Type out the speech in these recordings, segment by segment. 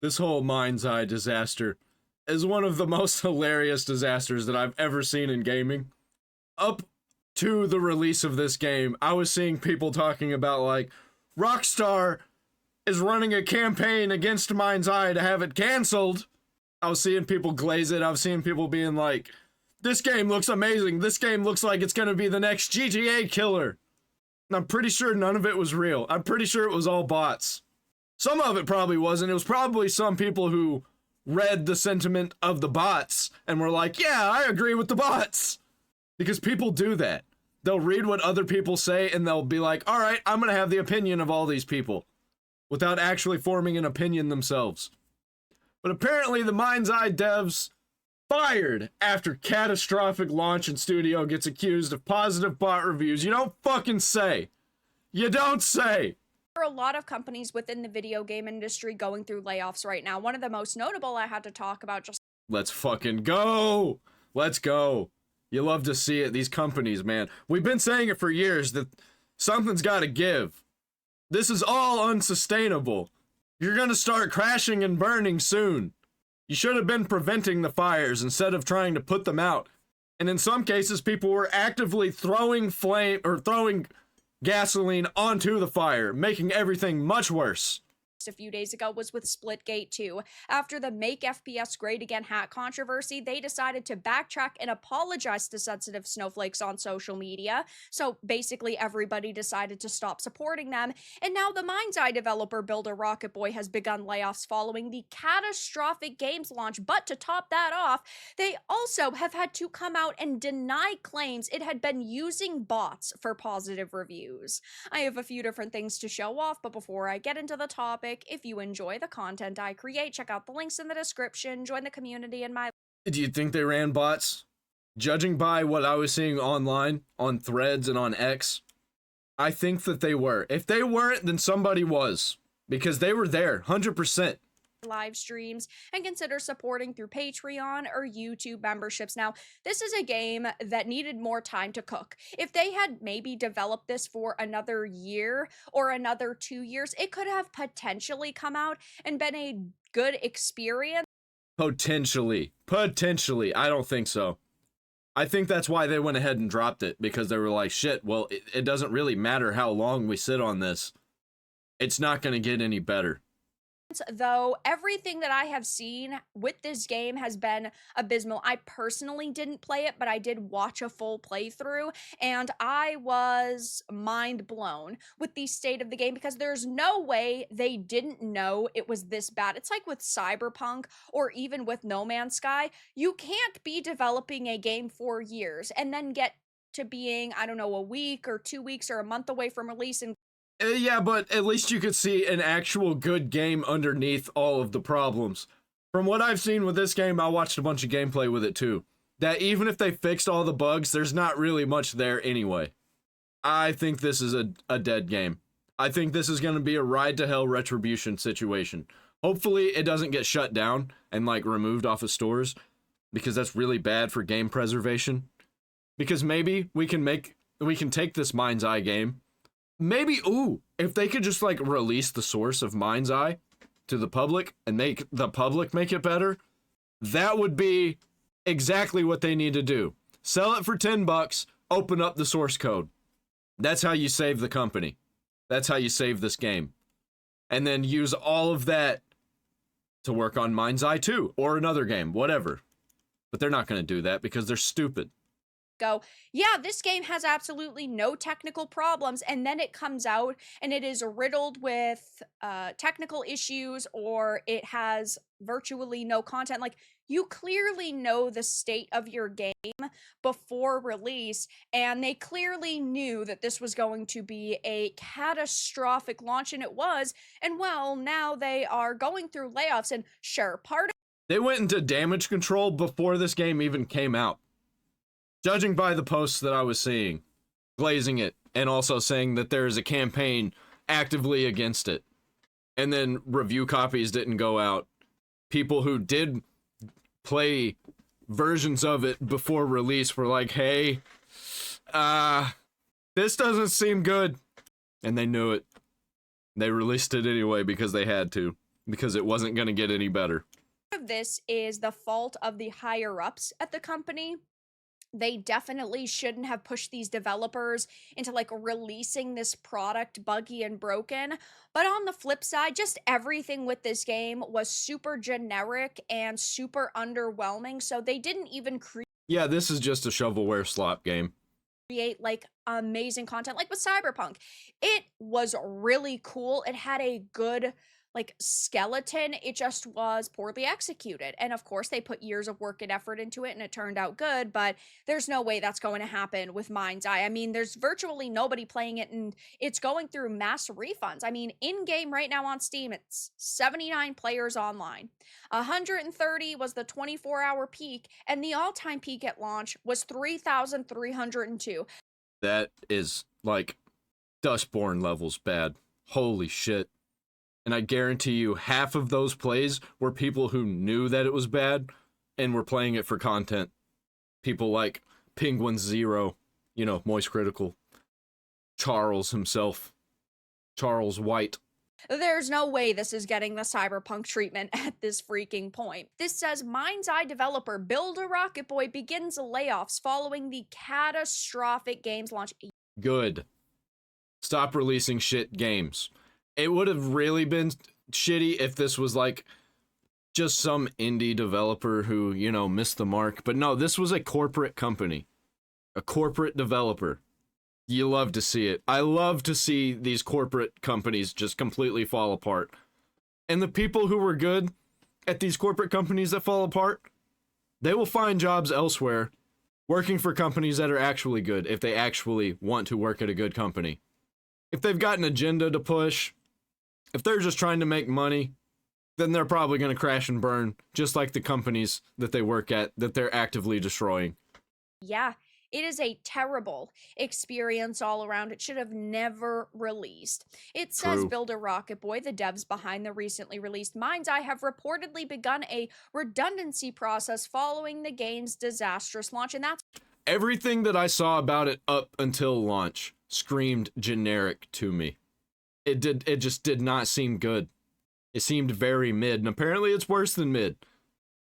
This whole MindsEye disaster is one of the most hilarious disasters that I've ever seen in gaming. Up to the release of this game, I was seeing people talking about, like, Rockstar is running a campaign against MindsEye to have it canceled. I was seeing people glaze it. I was seeing people being like, this game looks amazing. This game looks like it's going to be the next GTA killer. And I'm pretty sure none of it was real. I'm pretty sure it was all bots. Some of it probably wasn't. It was probably some people who read the sentiment of the bots and were like, yeah, I agree with the bots. Because people do that. They'll read what other people say and they'll be like, all right, I'm going to have the opinion of all these people without actually forming an opinion themselves. But apparently the MindsEye devs fired after catastrophic launch and studio gets accused of positive bot reviews. You don't fucking say. You don't say. There are a lot of companies within the video game industry going through layoffs right now. One of the most notable I had to talk about just... Let's fucking go. Let's go. You love to see it. These companies, man. We've been saying it for years that something's got to give. This is all unsustainable. You're going to start crashing and burning soon. You should have been preventing the fires instead of trying to put them out. And in some cases, people were actively throwing gasoline onto the fire, making everything much worse. A few days ago was with Splitgate 2. After the Make FPS Great Again hack controversy, they decided to backtrack and apologize to sensitive snowflakes on social media. So basically everybody decided to stop supporting them. And now the MindsEye developer builder Rocket Boy has begun layoffs following the catastrophic game's launch. But to top that off, they also have had to come out and deny claims it had been using bots for positive reviews. I have a few different things to show off, but before I get into the topic, if you enjoy the content I create, check out the links in the description, join the community in my... Do you think they ran bots? Judging by what I was seeing online, on Threads and on X, I think that they were. If they weren't, then somebody was. Because they were there, 100%. Live streams and consider supporting through Patreon or YouTube memberships. Now, this is a game that needed more time to cook. If they had maybe developed this for another year or another 2 years, it could have potentially come out and been a good experience. Potentially. I don't think so. I think that's why they went ahead and dropped it, because they were like, shit, well, it doesn't really matter how long we sit on this. It's not going to get any better. Though everything that I have seen with this game has been abysmal. I personally didn't play it, but I did watch a full playthrough, and I was mind blown with the state of the game, because there's no way they didn't know it was this bad. It's like with Cyberpunk or even with No Man's Sky. You can't be developing a game for years and then get to being, I don't know, a week or 2 weeks or a month away from release and yeah, but at least you could see an actual good game underneath all of the problems. From what I've seen with this game, I watched a bunch of gameplay with it too. That even if they fixed all the bugs, there's not really much there anyway. I think this is a dead game. I think this is going to be a ride to hell Retribution situation. Hopefully it doesn't get shut down and like removed off of stores, because that's really bad for game preservation. Because maybe we can take this MindsEye game. Maybe, if they could just, like, release the source of MindsEye to the public and make the public make it better, that would be exactly what they need to do. Sell it for $10, open up the source code. That's how you save the company. That's how you save this game. And then use all of that to work on MindsEye 2 or another game, whatever. But they're not going to do that because they're stupid. Go, yeah, this game has absolutely no technical problems, and then it comes out and it is riddled with technical issues, or it has virtually no content. Like, you clearly know the state of your game before release, and they clearly knew that this was going to be a catastrophic launch, and it was. And well, now they are going through layoffs, and sure, they went into damage control before this game even came out. Judging by the posts that I was seeing, glazing it, and also saying that there is a campaign actively against it. And then review copies didn't go out. People who did play versions of it before release were like, hey, this doesn't seem good. And they knew it. They released it anyway because they had to. because it wasn't going to get any better. Of this is the fault of the higher ups at the company. They definitely shouldn't have pushed these developers into like releasing this product buggy and broken. But on the flip side, just everything with this game was super generic and super underwhelming. So they didn't even Yeah, this is just a shovelware slop game. create like amazing content like with Cyberpunk. It was really cool. It had a good like skeleton. It just was poorly executed. And of course, they put years of work and effort into it and it turned out good, but there's no way that's going to happen with MindsEye. I mean, there's virtually nobody playing it and it's going through mass refunds. I mean, in game right now on Steam, it's 79 players online. 130 was the 24-hour peak, and the all-time peak at launch was 3,302. That is like Dustborn levels bad. Holy shit. And I guarantee you half of those plays were people who knew that it was bad and were playing it for content. People like Penguin Zero, you know, Moist Critical, Charles himself, Charles White. There's no way this is getting the Cyberpunk treatment at this freaking point. This says MindsEye developer Builder Rocket Boy begins layoffs following the catastrophic game's launch. Good. Stop releasing shit games. It would have really been shitty if this was like just some indie developer who, you know, missed the mark. But no, this was a corporate company, a corporate developer. You love to see it. I love to see these corporate companies just completely fall apart. And the people who were good at these corporate companies that fall apart, they will find jobs elsewhere working for companies that are actually good if they actually want to work at a good company. If they've got an agenda to push, if they're just trying to make money, then they're probably going to crash and burn, just like the companies that they work at that they're actively destroying. Yeah, it is a terrible experience all around. It should have never released. It says True. Builder Rocket Boy, the devs behind the recently released MindsEye, have reportedly begun a redundancy process following the game's disastrous launch, and that's Everything that I saw about it up until launch screamed generic to me. It just did not seem good. It seemed very mid, and apparently it's worse than mid.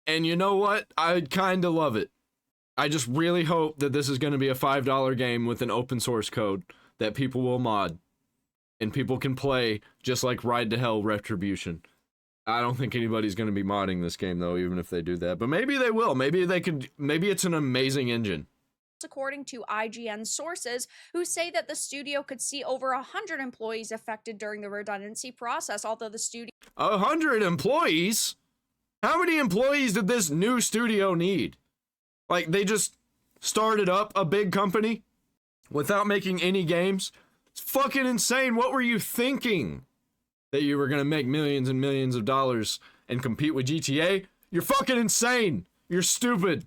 And you know what? I kind of love it. I just really hope that this is going to be a $5 game with an open source code that people will mod and people can play, just like Ride to Hell Retribution. I don't think anybody's going to be modding this game though, even if they do that. But maybe they will. Maybe it's an amazing engine. according to IGN sources who say that the studio could see over 100 employees affected during the redundancy process, although the studio 100 employees? How many employees did this new studio need? Like, they just started up a big company without making any games? It's fucking insane. What were you thinking? That you were gonna make millions and millions of dollars and compete with GTA? You're fucking insane. You're stupid.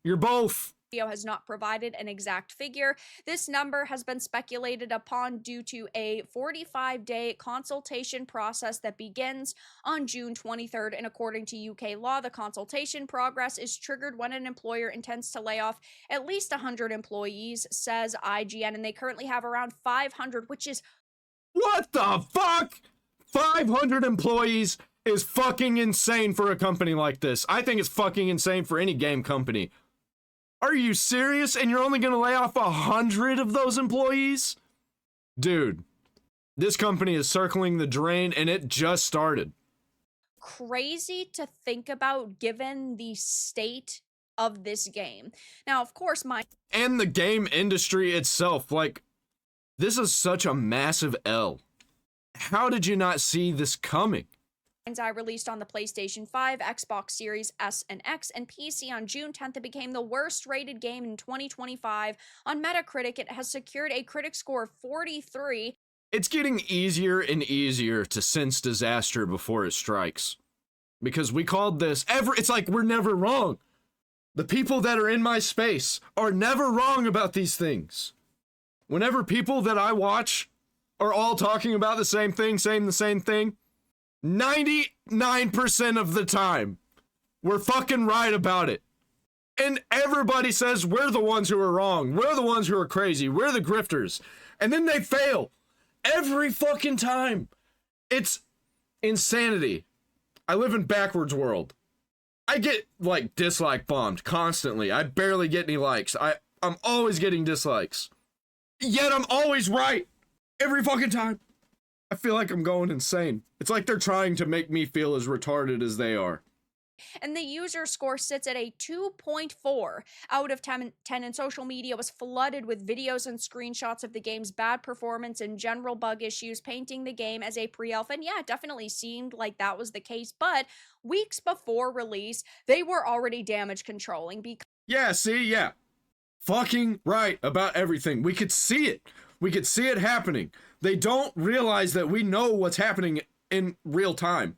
You're both. has not provided an exact figure. This number has been speculated upon due to a 45-day consultation process that begins on June 23rd. And according to UK law, the consultation progress is triggered when an employer intends to lay off at least 100 employees, says IGN. And they currently have around 500, which is... What the fuck? 500 employees is fucking insane for a company like this. I think it's fucking insane for any game company. Are you serious? And you're only gonna lay off 100 of those employees? Dude, this company is circling the drain and it just started. Crazy to think about given the state of this game. Now, of course, and the game industry itself, like, this is such a massive L. How did you not see this coming? MindsEye released on the PlayStation 5, Xbox Series S and X, and PC on June 10th. It became the worst rated game in 2025. On Metacritic, it has secured a critic score of 43. It's getting easier and easier to sense disaster before it strikes. Because we called this it's like we're never wrong. The people that are in my space are never wrong about these things. Whenever people that I watch are all talking about the same thing, saying the same thing, 99% of the time, we're fucking right about it. And everybody says we're the ones who are wrong. We're the ones who are crazy. We're the grifters. And then they fail. Every fucking time. It's insanity. I live in backwards world. I get, like, dislike bombed constantly. I barely get any likes. I'm always getting dislikes. Yet I'm always right. Every fucking time. I feel like I'm going insane. It's like they're trying to make me feel as retarded as they are. And the user score sits at a 2.4 out of 10, and social media was flooded with videos and screenshots of the game's bad performance and general bug issues, painting the game as a pre-alpha. And yeah, it definitely seemed like that was the case, but weeks before release, they were already damage controlling because Yeah, see, yeah. Fucking right about everything. We could see it. We could see it happening. They don't realize that we know what's happening in real time.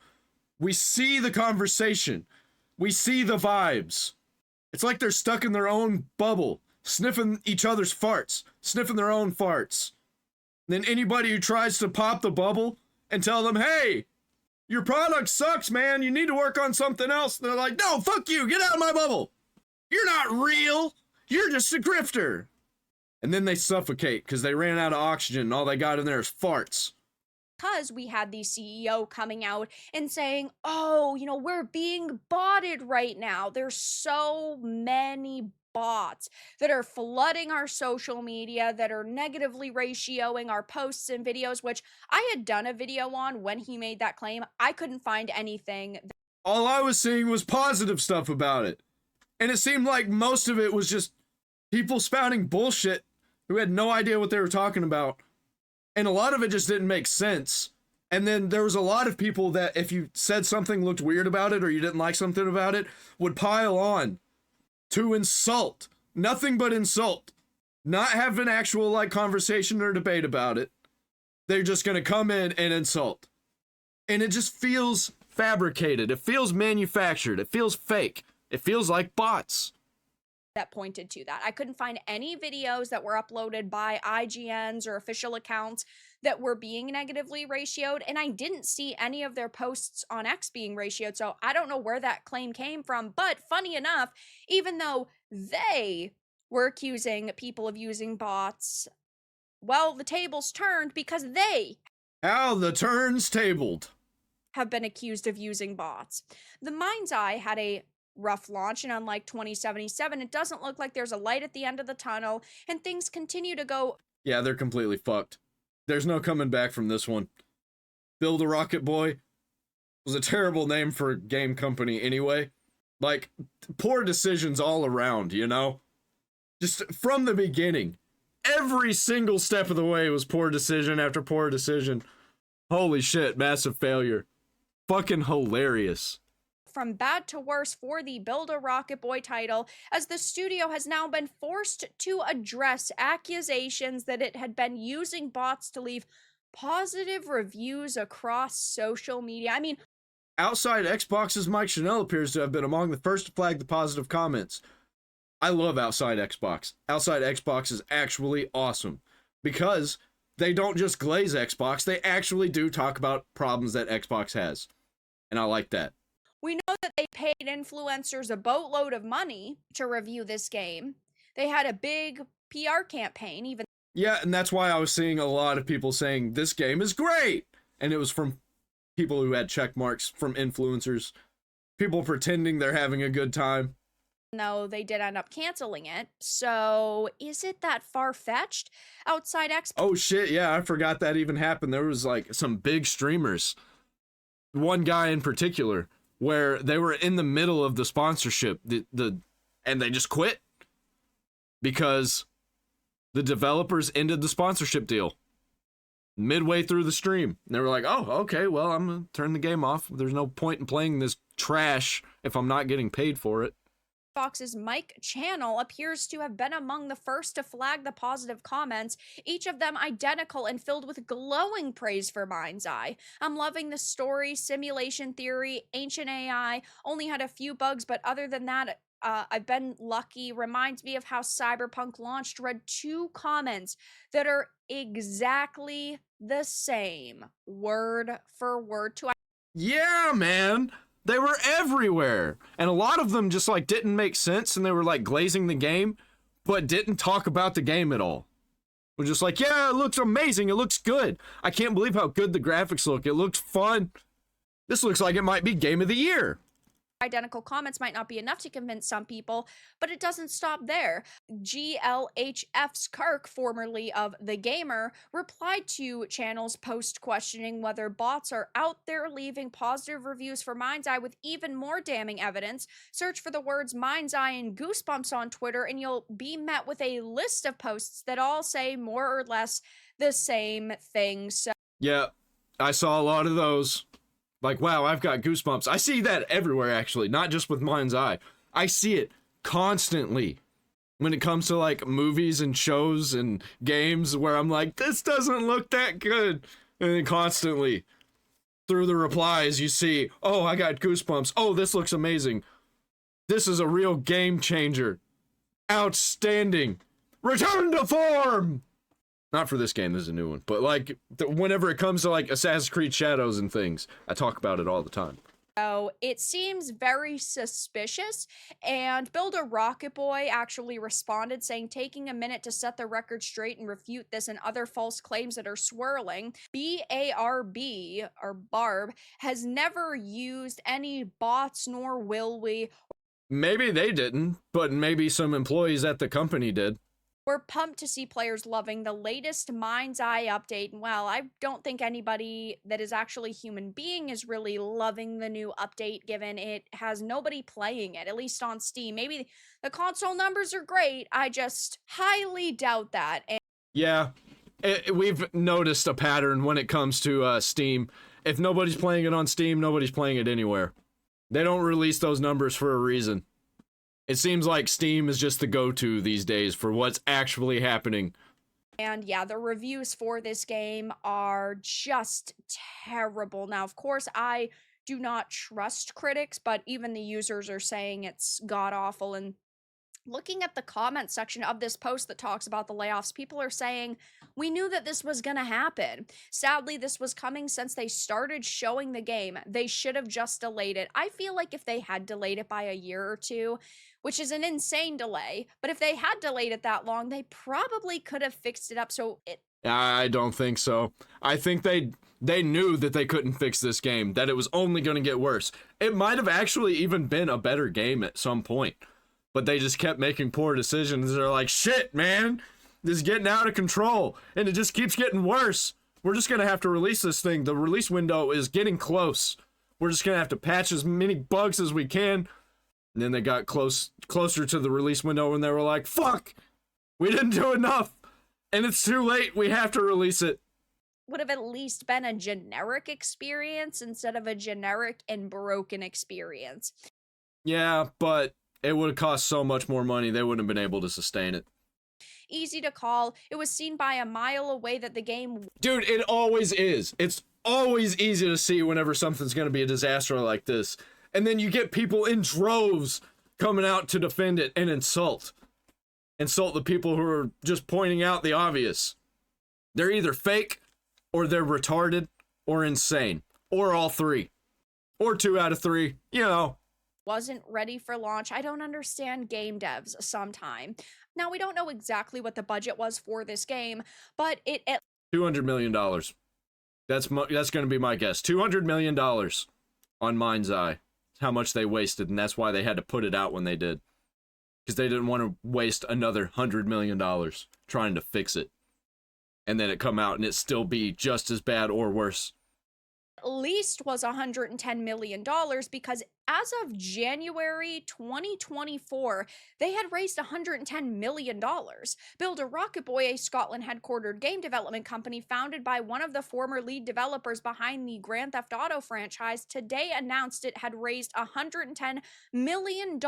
We see the conversation. We see the vibes. It's like they're stuck in their own bubble, sniffing each other's farts, sniffing their own farts. Then anybody who tries to pop the bubble and tell them, hey, your product sucks, man, you need to work on something else. They're like, no, fuck you, get out of my bubble. You're not real. You're just a grifter. And then they suffocate because they ran out of oxygen and all they got in there is farts. we had the CEO coming out and saying, oh, we're being botted right now. There's so many bots that are flooding our social media, that are negatively ratioing our posts and videos, which I had done a video on when he made that claim. I couldn't find anything. All I was seeing was positive stuff about it. And it seemed like most of it was just people spouting bullshit who had no idea what they were talking about. And a lot of it just didn't make sense. And then there was a lot of people that if you said something looked weird about it or you didn't like something about it, would pile on to insult. Nothing but insult. Not have an actual like conversation or debate about it. They're just going to come in and insult. And it just feels fabricated. It feels manufactured. It feels fake. It feels like bots. That pointed to that. I couldn't find any videos that were uploaded by IGNs or official accounts that were being negatively ratioed, and I didn't see any of their posts on X being ratioed, so I don't know where that claim came from. But funny enough, even though they were accusing people of using bots, well, the tables turned because they How the turns tabled. have been accused of using bots. The MindsEye had a rough launch, and unlike 2077, it doesn't look like there's a light at the end of the tunnel, and things continue to go. Yeah, they're completely fucked. There's no coming back from this one. Build a Rocket Boy was a terrible name for a game company anyway. Like, poor decisions all around, you know? Just from the beginning. Every single step of the way was poor decision after poor decision. Holy shit, massive failure. Fucking hilarious. From bad to worse for the Build a Rocket Boy title, as the studio has now been forced to address accusations that it had been using bots to leave positive reviews across social media. I mean, Outside Xbox's Mike Chanel appears to have been among the first to flag the positive comments. I love Outside Xbox. Outside Xbox is actually awesome because they don't just glaze Xbox, they actually do talk about problems that Xbox has. And I like that. we know that they paid influencers a boatload of money to review this game. They had a big PR campaign, even. Yeah, and that's why I was seeing a lot of people saying this game is great. And it was from people who had check marks, from influencers, people pretending they're having a good time. No, they did end up canceling it. So, is it that far-fetched? Outside Xbox. Oh shit, yeah, I forgot that even happened. There was like some big streamers. One guy in particular, where they were in the middle of the sponsorship, and they just quit because the developers ended the sponsorship deal midway through the stream. And they were like, oh, okay, well, I'm gonna turn the game off. There's no point in playing this trash if I'm not getting paid for it. Xbox's Mike Channel appears to have been among the first to flag the positive comments, each of them identical and filled with glowing praise for MindsEye. I'm loving the story, simulation theory, ancient AI, only had a few bugs, but other than that, I've been lucky. Reminds me of how Cyberpunk launched. Read 2 comments that are exactly the same, word for word. Yeah, man. They were everywhere. And a lot of them just like didn't make sense, and they were like glazing the game, but didn't talk about the game at all. We're just like, yeah, it looks amazing. It looks good. I can't believe how good the graphics look. It looks fun. This looks like it might be game of the year. Identical comments might not be enough to convince some people, but it doesn't stop there. GLHF's Kirk, formerly of The Gamer, replied to Channel's post questioning whether bots are out there leaving positive reviews for MindsEye with even more damning evidence. Search for the words MindsEye and Goosebumps on Twitter, and you'll be met with a list of posts that all say more or less the same thing. So yeah, I saw a lot of those. Like, wow, I've got goosebumps. I see that everywhere, actually, not just with MindsEye. I see it constantly when it comes to, like, movies and shows and games where I'm like, this doesn't look that good. And then constantly, through the replies, you see, oh, I got goosebumps. Oh, this looks amazing. This is a real game changer. Outstanding. Return to form! Not for this game, this is a new one. But, like, whenever it comes to, like, Assassin's Creed Shadows and things, I talk about it all the time. it seems very suspicious, and Builder Rocket Boy actually responded saying, taking a minute to set the record straight and refute this and other false claims that are swirling. BARB, or Barb, has never used any bots, nor will we. Maybe they didn't, but maybe some employees at the company did. We're pumped to see players loving the latest MindsEye update, and well, I don't think anybody that is actually a human being is really loving the new update, given it has nobody playing it, at least on Steam. Maybe the console numbers are great, I just highly doubt that. And yeah, we've noticed a pattern when it comes to Steam. If nobody's playing it on Steam, nobody's playing it anywhere. They don't release those numbers for a reason. It seems like Steam is just the go-to these days for what's actually happening. And yeah, the reviews for this game are just terrible. Now, of course, I do not trust critics, but even the users are saying it's god-awful. And looking at the comment section of this post that talks about the layoffs, people are saying, we knew that this was going to happen. Sadly, this was coming since they started showing the game. They should have just delayed it. I feel like if they had delayed it by a year or two, which is an insane delay, but if they had delayed it that long, they probably could have fixed it up. I don't think so. I think they knew that they couldn't fix this game, that it was only going to get worse. It might have actually even been a better game at some point, but they just kept making poor decisions. They're like, shit, man, this is getting out of control, and it just keeps getting worse. We're just going to have to release this thing. The release window is getting close. We're just going to have to patch as many bugs as we can. And then they got closer to the release window and they were like, fuck, we didn't do enough. And it's too late. We have to release it. Would have at least been a generic experience instead of a generic and broken experience. Yeah, but it would have cost so much more money. They wouldn't have been able to sustain it. Easy to call. It was seen by a mile away that the game... Dude, it always is. It's always easy to see whenever something's going to be a disaster like this. And then you get people in droves coming out to defend it and insult the people who are just pointing out the obvious. They're either fake, or they're retarded, or insane, or all three, or 2 out of 3, you know. Wasn't ready for launch. I don't understand game devs sometime. Now, we don't know exactly what the budget was for this game, but it... $200 million. That's going to be my guess. $200 million on MindsEye. How much they wasted, and that's why they had to put it out when they did, because they didn't want to waste another $100 million trying to fix it and then it come out and it still be just as bad or worse. At least was $110 million, because as of January 2024, they had raised $110 million. Builder Rocket Boy, a Scotland headquartered game development company founded by one of the former lead developers behind the Grand Theft Auto franchise, today announced it had raised $110 million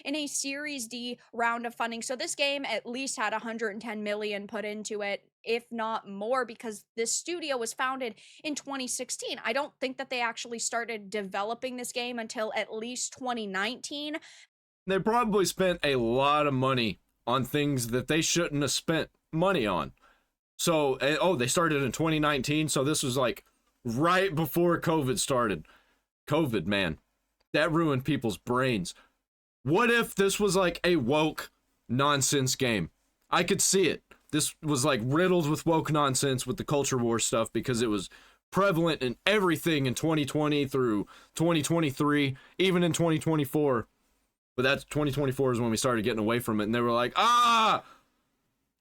in a Series D round of funding. So this game at least had $110 million put into it, if not more, because this studio was founded in 2016. I don't think that they actually started developing this game until at least 2019. They probably spent a lot of money on things that they shouldn't have spent money on. So, they started in 2019, so this was like right before COVID started. COVID, man, that ruined people's brains. What if this was like a woke nonsense game? I could see it. This was like riddled with woke nonsense with the culture war stuff, because it was prevalent in everything in 2020 through 2023, even in 2024. But that's 2024 is when we started getting away from it, and they were like,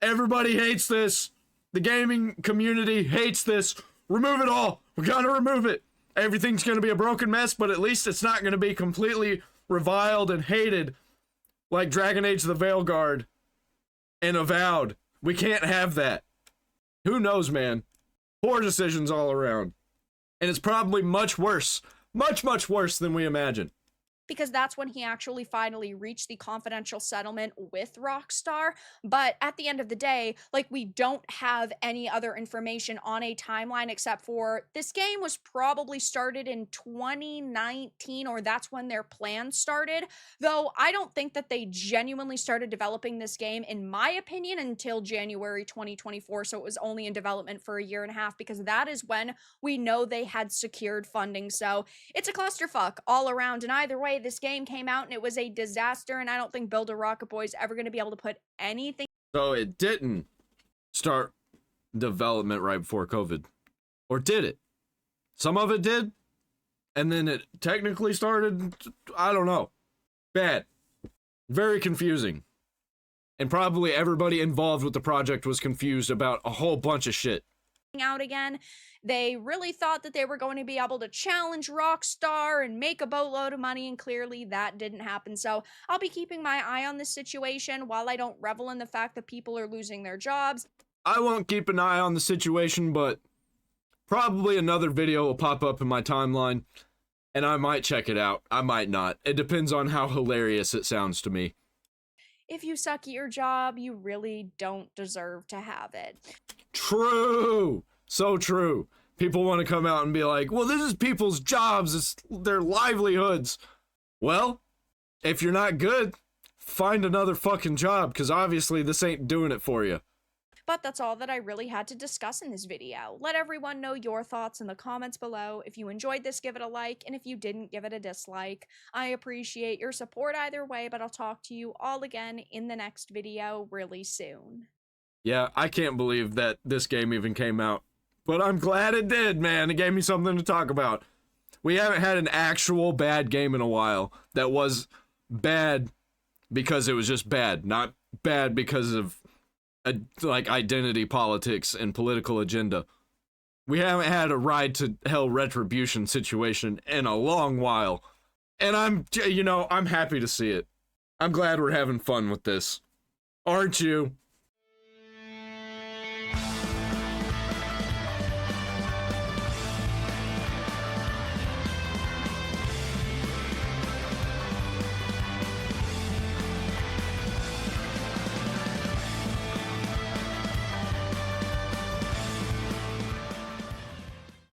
everybody hates this. The gaming community hates this. Remove it all. We gotta remove it. Everything's gonna be a broken mess, but at least it's not gonna be completely reviled and hated like Dragon Age the Veilguard and Avowed. We can't have that. Who knows, man? Poor decisions all around. And it's probably much worse. Much, much worse than we imagine. Because that's when he actually finally reached the confidential settlement with Rockstar. But at the end of the day, like, we don't have any other information on a timeline except for this game was probably started in 2019, or that's when their plan started. Though I don't think that they genuinely started developing this game, in my opinion, until January 2024. So it was only in development for a year and a half, because that is when we know they had secured funding. So it's a clusterfuck all around. And either way, this game came out and it was a disaster, and I don't think Build a Rocket Boy is ever going to be able to put anything. So it didn't start development right before COVID. Or did it? Some of it did, and then it technically started, I don't know. Bad. Very confusing. And probably everybody involved with the project was confused about a whole bunch of shit. Out again. They really thought that they were going to be able to challenge Rockstar and make a boatload of money, and clearly that didn't happen. So I'll be keeping my eye on this situation. While I don't revel in the fact that people are losing their jobs, I won't keep an eye on the situation, but probably another video will pop up in my timeline, and I might check it out. I might not. It depends on how hilarious it sounds to me. If you suck at your job, you really don't deserve to have it. True. So true. People want to come out and be like, well, this is people's jobs. It's their livelihoods. Well, if you're not good, find another fucking job, because obviously this ain't doing it for you. But that's all that I really had to discuss in this video. Let everyone know your thoughts in the comments below. If you enjoyed this, give it a like, and if you didn't, give it a dislike. I appreciate your support either way, but I'll talk to you all again in the next video really soon. Yeah, I can't believe that this game even came out. But I'm glad it did, man. It gave me something to talk about. We haven't had an actual bad game in a while that was bad because it was just bad, not bad because of like identity politics and political agenda. We haven't had a ride to hell Retribution situation in a long while. And I'm happy to see it. I'm glad we're having fun with this. Aren't you?